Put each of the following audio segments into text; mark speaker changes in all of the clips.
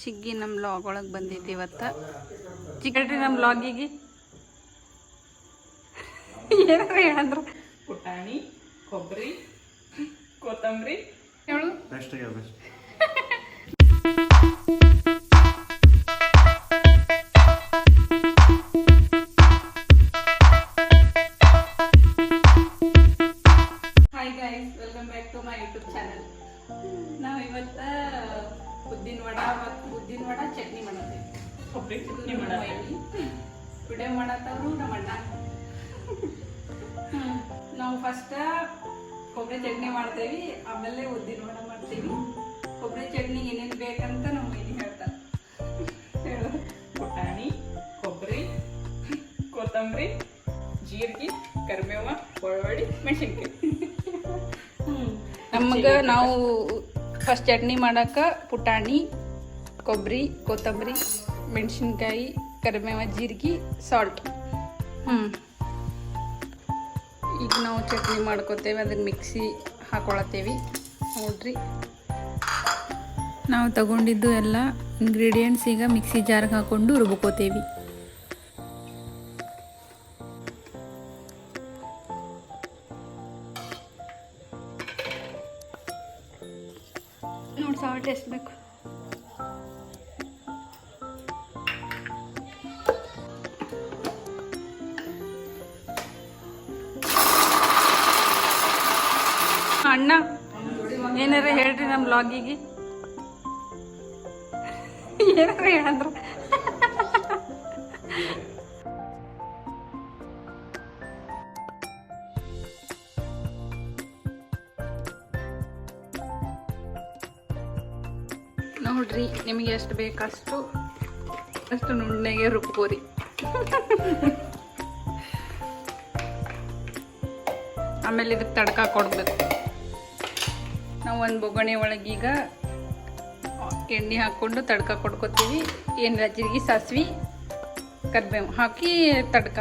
Speaker 1: ಚಿಗ್ಗಿ ನಮ್ಮ ಲಾಗ್ ಒಳಗೆ ಬಂದಿದ್ದು ಇವತ್ತು. ಚಿಕ್ಕಡ್ರಿ ನಮ್ಮ ಲಾಗಿಗೆ ಏನಾರ ಹೇಳಂದ್ರು
Speaker 2: ಪುಟಾಣಿ, ಕೊಬ್ಬರಿ, ಕೊತ್ತಂಬರಿ ಹೇಳು.
Speaker 1: Hi guys, welcome back to my YouTube channel. ನಾವು ಇವತ್ತು ಉದ್ದಿನ ವಡ ಚಟ್ನಿ ಮಾಡತ್ತೇವೆ.
Speaker 2: ಕೊಬ್ಬರಿ ಚಟ್ನಿ
Speaker 1: ವಿಡಿಯೋ ಮಾಡತ್ತವ್ರು ನಮ್ಮ ಅಣ್ಣ. ನಾವು ಫಸ್ಟ್ ಕೊಬ್ಬರಿ ಚಟ್ನಿ ಮಾಡ್ತೇವಿ, ಆಮೇಲೆ ಉದ್ದಿನ ವಡ ಮಾಡ್ತೀವಿ. ಕೊಬ್ಬರಿ ಚಟ್ನಿ ಏನೇನು ಬೇಕಂತ ನಮ್ಮ ಮೈನಿ ಹೇಳ್ತಾರೆ. ಹೇಳು.
Speaker 2: ಪುಟಾಣಿ, ಕೊಬ್ಬರಿ, ಕೊತ್ತಂಬರಿ, ಜೀರಿಗೆ, ಕರಿಬೇವ, ಬೆಳ್ಳುಳ್ಳಿ, ಮೆಣಸಿನ್ಕಾಯಿ.
Speaker 1: ನಮಗೆ ನಾವು ಫಸ್ಟ್ ಚಟ್ನಿ ಮಾಡಕ್ಕೆ ಪುಟಾಣಿ, ಕೊಬ್ಬರಿ, ಕೊತ್ತಂಬರಿ, ಮೆಣಸಿನ್ಕಾಯಿ, ಕರಿಬೇವ, ಜೀರಿಗೆ, ಸಾಲ್ಟ್. ಈಗ ನಾವು ಚಟ್ನಿ ಮಾಡ್ಕೋತೇವೆ, ಅದನ್ನು ಮಿಕ್ಸಿ ಹಾಕೊಳತ್ತೇವೆ. ನೋಡ್ರಿ, ನಾವು ತಗೊಂಡಿದ್ದು ಎಲ್ಲ ಇಂಗ್ರೀಡಿಯೆಂಟ್ಸ್ ಈಗ ಮಿಕ್ಸಿ ಜಾರ್ಗೆ ಹಾಕ್ಕೊಂಡು ರುಬ್ಕೋತೇವೆ. ನೋಡಿ ಸಾಲ್ಟ್ ಎಷ್ಟು ಬೇಕು. ಅಣ್ಣ ಏನಾರ ಹೇಳ್ರಿ ನಮ್ಮ ಲಾಗಿಗೆ. ಏನಾರ ಹೇಳಂದ್ರು ನೋಡ್ರಿ, ನಿಮಗೆ ಎಷ್ಟು ಬೇಕಷ್ಟು ಅಷ್ಟು ನುಣ್ಣಗೆ ರುಬ್ಕೋರಿ. ಆಮೇಲೆ ಇದಕ್ಕೆ ತಡ್ಕ ಕೊಡ್ಬೇಕು. ನಾವು ಒಂದು ಬೊಗಣೆ ಒಳಗೀಗ ಎಣ್ಣೆ ಹಾಕ್ಕೊಂಡು ತಡ್ಕ ಕೊಡ್ಕೋತೀವಿ. ಎಣ್ಣೆ ಜೀರಿಗೆ, ಸಾಸಿವೆ, ಕರಿಬೇವು ಹಾಕಿ ತಡ್ಕ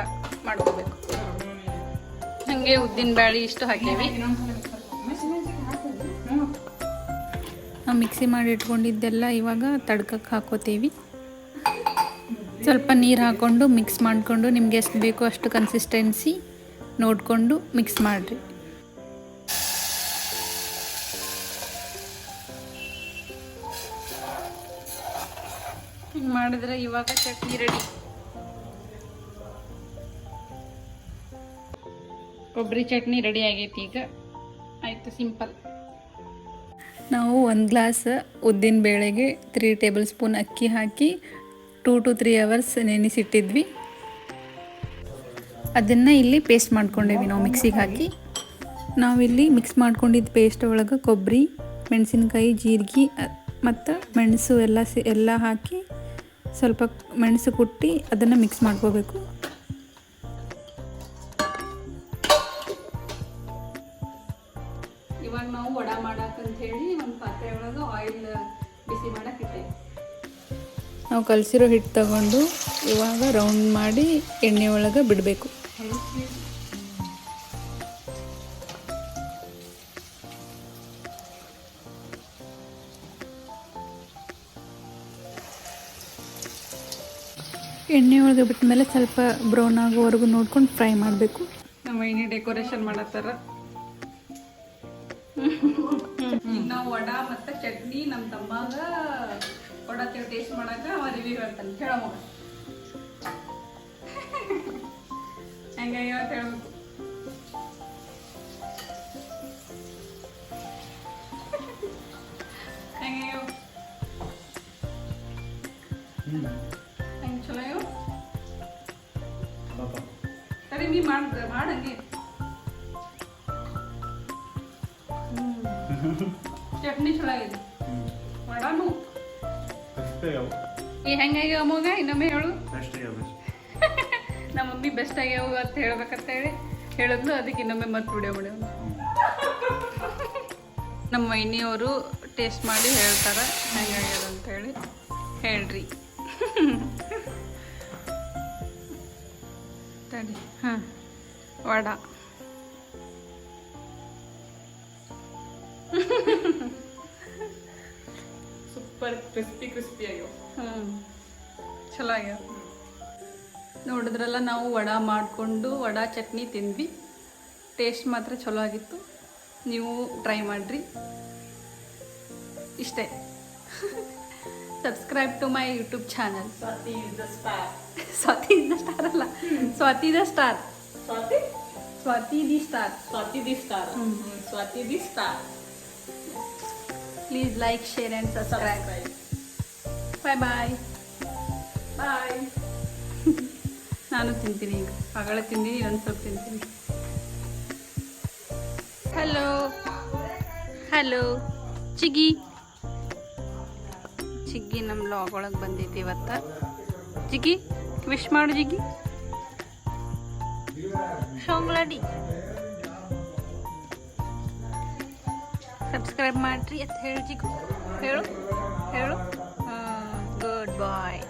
Speaker 1: ಮಾಡ್ಕೋಬೇಕು. ಹಾಗೆ ಉದ್ದಿನ ಬ್ಯಾಳಿ ಇಷ್ಟು ಹಾಕೀವಿ. ನಾವು ಮಿಕ್ಸಿ ಮಾಡಿ ಇಟ್ಕೊಂಡಿದ್ದೆಲ್ಲ ಇವಾಗ ತಡ್ಕಕ್ಕೆ ಹಾಕೋತೀವಿ. ಸ್ವಲ್ಪ ನೀರು ಹಾಕ್ಕೊಂಡು ಮಿಕ್ಸ್ ಮಾಡಿಕೊಂಡು ನಿಮ್ಗೆ ಎಷ್ಟು ಬೇಕೋ ಅಷ್ಟು ಕನ್ಸಿಸ್ಟೆನ್ಸಿ ನೋಡಿಕೊಂಡು ಮಿಕ್ಸ್ ಮಾಡಿರಿ. ಹಿಂಗೆ ಮಾಡಿದ್ರೆ ಇವಾಗ ಚಟ್ನಿ ರೆಡಿ. ಕೊಬ್ಬರಿ ಚಟ್ನಿ ರೆಡಿ ಆಗೈತಿ. ಈಗ ಆಯಿತು, ಸಿಂಪಲ್. ನಾವು 1 ಗ್ಲಾಸ್ ಉದ್ದಿನ ಬೇಳೆಗೆ 3 ಟೇಬಲ್ ಸ್ಪೂನ್ ಅಕ್ಕಿ ಹಾಕಿ 2 to 3 hours ನೆನೆಸಿಟ್ಟಿದ್ವಿ. ಅದನ್ನು ಇಲ್ಲಿ ಪೇಸ್ಟ್ ಮಾಡ್ಕೊಂಡೇವಿ ನಾವು ಮಿಕ್ಸಿಗೆ ಹಾಕಿ. ನಾವಿಲ್ಲಿ ಮಿಕ್ಸ್ ಮಾಡ್ಕೊಂಡಿದ್ದ ಪೇಸ್ಟ್ ಒಳಗೆ ಕೊಬ್ಬರಿ, ಮೆಣಸಿನ್ಕಾಯಿ, ಜೀರಿಗೆ ಮತ್ತು ಮೆಣಸು ಎಲ್ಲ ಹಾಕಿ ಸ್ವಲ್ಪ ಮೆಣಸು ಕುಟ್ಟಿ ಅದನ್ನು ಮಿಕ್ಸ್ ಮಾಡ್ಕೋಬೇಕು. ಇವಾಗ ನಾವು ವಡ ಮಾಡಕ್ಕಂತ ಹೇಳಿ ಒಂದು ಪಾತ್ರೆ ಒಳಗೆ ಆಯಿಲ್ ಬಿಸಿ ಮಾಡಕ್ಕೆ ಇಟ್ಟೇವೆ. ನಾವು ಕಲಸಿರೋ ಹಿಟ್ಟು ತಗೊಂಡು ಇವಾಗ ರೌಂಡ್ ಮಾಡಿ ಎಣ್ಣೆ ಒಳಗೆ ಬಿಡಬೇಕು. ಎಣ್ಣೆ ಒಳಗೆ ಬಿಟ್ಟ ಮೇಲೆ ಸ್ವಲ್ಪ ಬ್ರೌನ್ ಆಗೋವರೆಗೂ ನೋಡ್ಕೊಂಡು ಫ್ರೈ ಮಾಡಬೇಕು. ನಮ್ಮ ಮೈನಿ ಡೆಕೋರೇಷನ್ ಮಾಡತ್ತಾರ. ನಾವು ವಡ ಮತ್ತು ಚಟ್ನಿ ನಮ್ಮ ತಮ್ಮಾಗ ಕೊಡತ್ತೇವೆ ಟೇಸ್ಟ್ ಮಾಡಾಕ. ಅವ ರಿವ್ಯೂ ಹೇಳ್ತಾನೆ. ಹೇಳೋ ಮಗ ಹೆಂಗಾಗ್ಯಾವ ಅಂತ ಹೇಳ್ಬೇಕು. ಹೆಂಗಾಗ್ಯಾವ? ಹೆಂಗೆ ಚಲೋ ಇವು? ಸರಿ, ನೀ ಮಾಡಂಗೆ. ಚಟ್ನಿ ಚಲೋ ಆಗಿದೆ, ವಡಾನು. ಈ ಹೆಂಗಾಗ್ಯಾವ ಮಗ? ಇನ್ನೊಮ್ಮೆ ಹೇಳು. ನಮ್ಮ ಮಮ್ಮಿ ಬೆಸ್ಟ್ ಆಗ್ಯಾವ ಅಂತ ಹೇಳ್ಬೇಕಂತ ಹೇಳಿದ್ಲು. ಅದಕ್ಕೆ ಇನ್ನೊಮ್ಮೆ ಮತ್ತೆ ವಿಡಿಯೋ ಮಾಡ್ಯಾವ. ನಮ್ಮ ವೈನಿಯವರು ಟೇಸ್ಟ್ ಮಾಡಿ ಹೇಳ್ತಾರೆ ಹೆಂಗಾಗ್ಯದ ಅಂತೇಳಿ. ಹೇಳ್ರಿ. ತಡಿ. ಹಾಂ, vada super
Speaker 2: colour crispy crispy ಆಗ್ಯಾವ.
Speaker 1: ಚಲೋ ಆಗ್ಯಾವ. ನೋಡಿದ್ರಲ್ಲ, ನಾವು ವಡಾ ಮಾಡಿಕೊಂಡು ವಡಾ ಚಟ್ನಿ ತಿಂದ್ವಿ. ಟೇಸ್ಟ್ ಮಾತ್ರ ಚಲೋ ಆಗಿತ್ತು. ನೀವು ಟ್ರೈ ಮಾಡಿರಿ. ಇಷ್ಟೇ. Subscribe to my YouTube channel.
Speaker 2: Swathi is the star.
Speaker 1: Swathi is the star ಅಲ್ಲ, Swathi the star.
Speaker 2: Swathi
Speaker 1: Swathi the star.
Speaker 2: Swathi the star. Swathi the star.
Speaker 1: Please like, share and subscribe. Bye bye.
Speaker 2: Bye.
Speaker 1: ನಾನು ತಿಂತೀನಿ ಈಗ. ಆಗಲೇ ತಿಂದೀನಿ, ಇನ್ನೊಂದು ಸ್ವಲ್ಪ ತಿಂತೀನಿ. Hello hello ಚಿಗ್ಗಿ. ಚಿಗ್ಗಿ ನಮ್ಮ ಲಾಗ್ ಒಳಗೆ ಬಂದೈತಿ ಇವತ್ತು. ಜಿಗ್ಗಿ ವಿಶ್ ಮಾಡು ಜಿಗ್ಗಿ. ಶೋಂಗ್ಲಾಡಿ ಸಬ್ಸ್ಕ್ರೈಬ್ ಮಾಡಿರಿ ಅಂತ ಹೇಳು ಜಿಗ್ಗು. ಹೇಳು ಹೇಳು. ಗುಡ್ ಬಾಯ್.